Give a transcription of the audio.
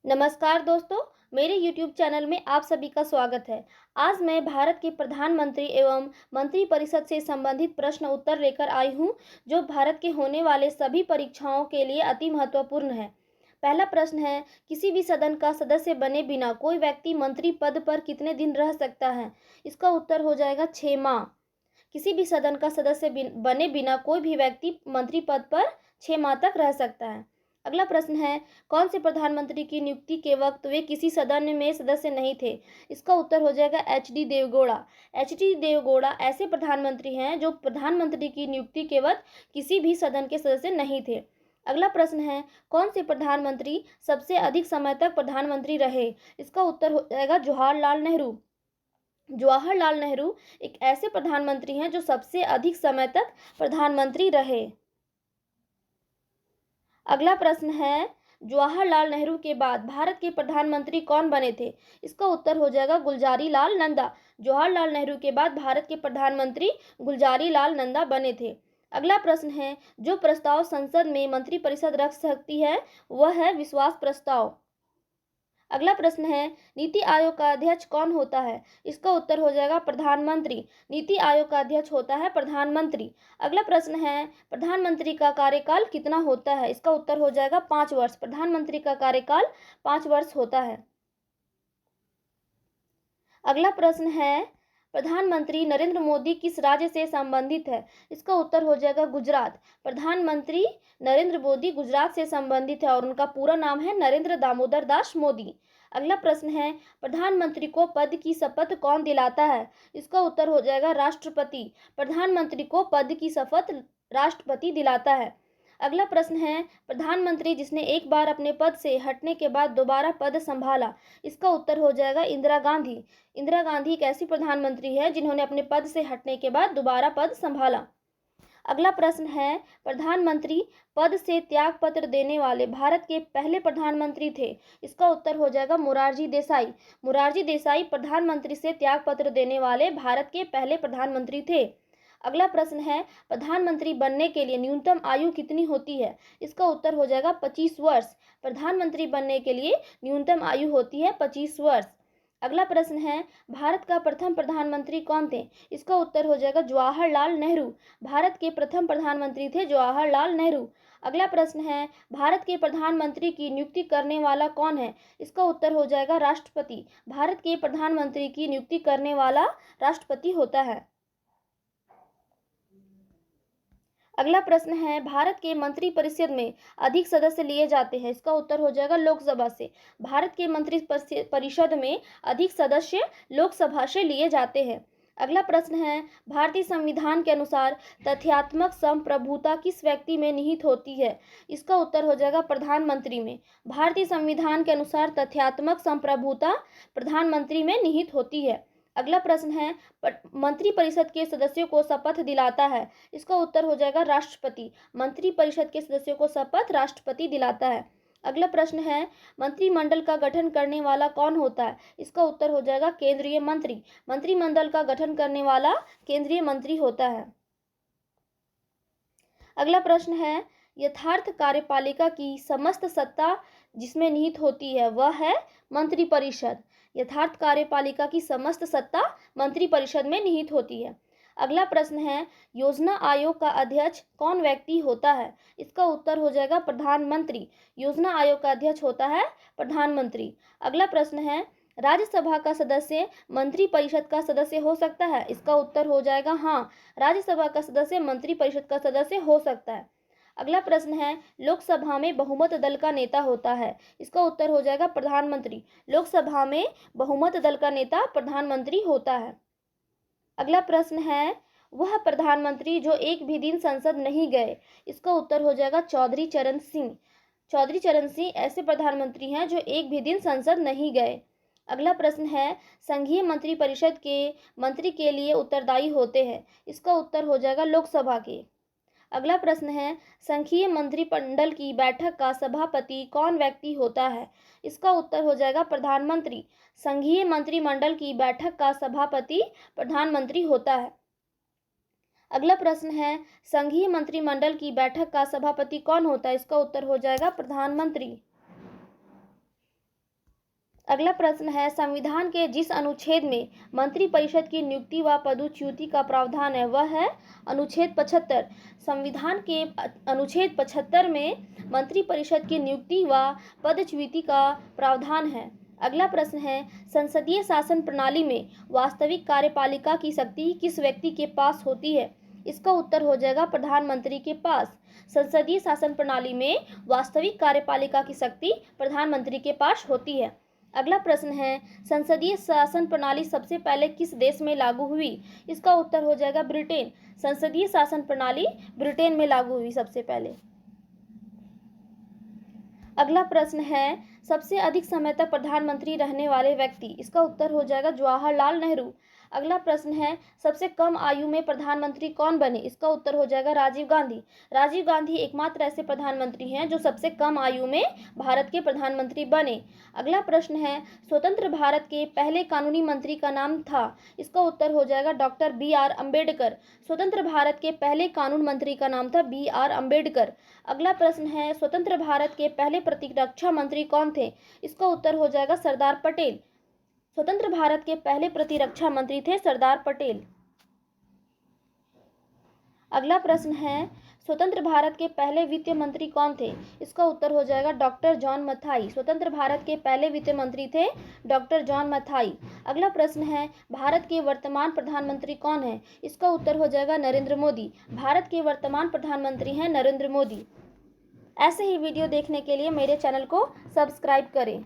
नमस्कार दोस्तों, मेरे YouTube चैनल में आप सभी का स्वागत है। आज मैं भारत के प्रधानमंत्री एवं मंत्रिपरिषद से संबंधित प्रश्न उत्तर लेकर आई हूँ, जो भारत के होने वाले सभी परीक्षाओं के लिए अति महत्वपूर्ण है। पहला प्रश्न है, किसी भी सदन का सदस्य बने बिना कोई व्यक्ति मंत्री पद पर कितने दिन रह सकता है? इसका उत्तर हो जाएगा 6 माह। किसी भी सदन का सदस्य बने बिना कोई भी व्यक्ति मंत्री पद पर 6 माह तक रह सकता है। अगला प्रश्न है, कौन से प्रधानमंत्री की नियुक्ति के वक्त वे किसी सदन में सदस्य नहीं थे? इसका उत्तर हो जाएगा एच.डी. देवगौड़ा। एच.डी. देवगौड़ा ऐसे प्रधानमंत्री हैं जो प्रधानमंत्री की नियुक्ति के वक्त किसी भी सदन के सदस्य नहीं थे। अगला प्रश्न है, कौन से प्रधानमंत्री सबसे अधिक समय तक प्रधानमंत्री रहे? इसका उत्तर हो जाएगा जवाहरलाल नेहरू। जवाहरलाल नेहरू एक ऐसे प्रधानमंत्री हैं जो सबसे अधिक समय तक प्रधानमंत्री रहे। अगला प्रश्न है, जवाहरलाल नेहरू के बाद भारत के प्रधानमंत्री कौन बने थे? इसका उत्तर हो जाएगा गुलजारी लाल नंदा। जवाहरलाल नेहरू के बाद भारत के प्रधानमंत्री गुलजारी लाल नंदा बने थे। अगला प्रश्न है, जो प्रस्ताव संसद में मंत्रिपरिषद रख सकती है वह है विश्वास प्रस्ताव। अगला प्रश्न है, नीति आयोग का अध्यक्ष कौन होता है? इसका उत्तर हो जाएगा प्रधानमंत्री। नीति आयोग का अध्यक्ष होता है प्रधानमंत्री। अगला प्रश्न है, प्रधानमंत्री का कार्यकाल कितना होता है? इसका उत्तर हो जाएगा 5 वर्ष। प्रधानमंत्री का कार्यकाल 5 वर्ष होता है। अगला प्रश्न है, प्रधानमंत्री नरेंद्र मोदी किस राज्य से संबंधित है? इसका उत्तर हो जाएगा गुजरात। प्रधानमंत्री नरेंद्र मोदी गुजरात से संबंधित है और उनका पूरा नाम है नरेंद्र दामोदर दास मोदी। अगला प्रश्न है, प्रधानमंत्री को पद की शपथ कौन दिलाता है? इसका उत्तर हो जाएगा राष्ट्रपति। प्रधानमंत्री को पद की शपथ राष्ट्रपति दिलाता है। अगला प्रश्न है, प्रधानमंत्री जिसने एक बार अपने पद से हटने के बाद दोबारा पद संभाला? इसका उत्तर हो जाएगा इंदिरा गांधी। इंदिरा गांधी एक ऐसी प्रधानमंत्री है जिन्होंने अपने पद से हटने के बाद दोबारा पद संभाला। अगला प्रश्न है, प्रधानमंत्री पद से त्यागपत्र देने वाले भारत के पहले प्रधानमंत्री थे? इसका उत्तर हो जाएगा मोरारजी देसाई। मोरारजी देसाई प्रधानमंत्री से त्यागपत्र देने वाले भारत के पहले प्रधानमंत्री थे। अगला प्रश्न है, प्रधानमंत्री बनने के लिए न्यूनतम आयु कितनी होती है? इसका उत्तर हो जाएगा 25 वर्ष। प्रधानमंत्री बनने के लिए न्यूनतम आयु होती है 25 वर्ष। अगला प्रश्न है, भारत का प्रथम प्रधानमंत्री कौन थे? इसका उत्तर हो जाएगा जवाहरलाल नेहरू। भारत के प्रथम प्रधानमंत्री थे जवाहरलाल नेहरू। अगला प्रश्न है, भारत के प्रधानमंत्री की नियुक्ति करने वाला कौन है? इसका उत्तर हो जाएगा राष्ट्रपति। भारत के प्रधानमंत्री की नियुक्ति करने वाला राष्ट्रपति होता है। अगला प्रश्न है, भारत के मंत्रिपरिषद में अधिक सदस्य लिए जाते हैं? इसका उत्तर हो जाएगा लोकसभा से। भारत के मंत्रिपरिषद में अधिक सदस्य लोकसभा से लिए जाते हैं। अगला प्रश्न है, भारतीय संविधान के अनुसार तथ्यात्मक संप्रभुता किस व्यक्ति में निहित होती है? इसका उत्तर हो जाएगा प्रधानमंत्री में। भारतीय संविधान के अनुसार तथ्यात्मक संप्रभुता प्रधानमंत्री में निहित होती है। अगला प्रश्न है, मंत्रिपरिषद के सदस्यों को शपथ दिलाता है? इसका उत्तर हो जाएगा राष्ट्रपति। मंत्रिपरिषद के सदस्यों को शपथ राष्ट्रपति दिलाता है। अगला प्रश्न है, मंत्रिमंडल का गठन करने वाला कौन होता है? इसका उत्तर हो जाएगा केंद्रीय मंत्री। मंत्रिमंडल का गठन करने वाला केंद्रीय मंत्री होता है। अगला प्रश्न है, यथार्थ कार्यपालिका की समस्त सत्ता जिसमें निहित होती है वह है मंत्रिपरिषद। यथार्थ कार्यपालिका की समस्त सत्ता मंत्रिपरिषद में निहित होती है। अगला प्रश्न है, योजना आयोग का अध्यक्ष कौन व्यक्ति होता है? इसका उत्तर हो जाएगा प्रधानमंत्री। योजना आयोग का अध्यक्ष होता है प्रधानमंत्री। अगला प्रश्न है, राज्यसभा का सदस्य मंत्रिपरिषद का सदस्य हो सकता है? इसका उत्तर हो जाएगा हाँ, राज्यसभा का सदस्य मंत्रिपरिषद का सदस्य हो सकता है। अगला प्रश्न है, लोकसभा में बहुमत दल का नेता होता है? इसका उत्तर हो जाएगा प्रधानमंत्री। लोकसभा में बहुमत दल का नेता प्रधानमंत्री होता है। अगला प्रश्न है, वह प्रधानमंत्री जो एक भी दिन संसद नहीं गए? इसका उत्तर हो जाएगा चौधरी चरण सिंह। चौधरी चरण सिंह ऐसे प्रधानमंत्री हैं जो एक भी दिन संसद नहीं गए। अगला प्रश्न है, संघीय मंत्रिपरिषद के मंत्री के लिए उत्तरदायी होते हैं? इसका उत्तर हो जाएगा लोकसभा के। अगला प्रश्न है, संघीय मंत्रिमंडल की बैठक का सभापति कौन व्यक्ति होता है? इसका उत्तर हो जाएगा प्रधानमंत्री। संघीय मंत्रिमंडल की बैठक का सभापति प्रधानमंत्री होता है। अगला प्रश्न है, संघीय मंत्रिमंडल की बैठक का सभापति कौन होता है? इसका उत्तर हो जाएगा प्रधानमंत्री। अगला प्रश्न है, संविधान के जिस अनुच्छेद में मंत्रिपरिषद की नियुक्ति व पदच्युति का प्रावधान है वह है अनुच्छेद 75। संविधान के अनुच्छेद 75 में मंत्रिपरिषद की नियुक्ति व पदच्युति का प्रावधान है। अगला प्रश्न है, संसदीय शासन प्रणाली में वास्तविक कार्यपालिका की शक्ति किस व्यक्ति के पास होती है? इसका उत्तर हो जाएगा प्रधानमंत्री के पास। संसदीय शासन प्रणाली में वास्तविक कार्यपालिका की शक्ति प्रधानमंत्री के पास होती है। अगला प्रश्न है, संसदीय शासन प्रणाली सबसे पहले किस देश में लागू हुई? इसका उत्तर हो जाएगा ब्रिटेन। संसदीय शासन प्रणाली ब्रिटेन में लागू हुई सबसे पहले। अगला प्रश्न है, सबसे अधिक समय तक प्रधानमंत्री रहने वाले व्यक्ति? इसका उत्तर हो जाएगा जवाहरलाल नेहरू। अगला प्रश्न है, सबसे कम आयु में प्रधानमंत्री कौन बने? इसका उत्तर हो जाएगा राजीव गांधी। राजीव गांधी एकमात्र ऐसे प्रधानमंत्री हैं जो सबसे कम आयु में भारत के प्रधानमंत्री बने। अगला प्रश्न है, स्वतंत्र भारत के पहले कानूनी मंत्री का नाम था? इसका उत्तर हो जाएगा डॉक्टर BR अम्बेडकर। स्वतंत्र भारत के पहले कानून मंत्री का नाम था BR अम्बेडकर। अगला प्रश्न है, स्वतंत्र भारत के पहले प्रतिरक्षा मंत्री कौन थे? इसका उत्तर हो जाएगा सरदार पटेल। स्वतंत्र भारत के पहले प्रतिरक्षा मंत्री थे सरदार पटेल। अगला प्रश्न है, स्वतंत्र भारत के पहले वित्त मंत्री कौन थे? इसका उत्तर हो जाएगा डॉक्टर जॉन मथाई। स्वतंत्र भारत के पहले वित्त मंत्री थे डॉक्टर जॉन मथाई। अगला प्रश्न है, भारत के वर्तमान प्रधानमंत्री कौन है? इसका उत्तर हो जाएगा नरेंद्र मोदी। भारत के वर्तमान प्रधानमंत्री हैं नरेंद्र मोदी। ऐसे ही वीडियो देखने के लिए मेरे चैनल को सब्सक्राइब करें।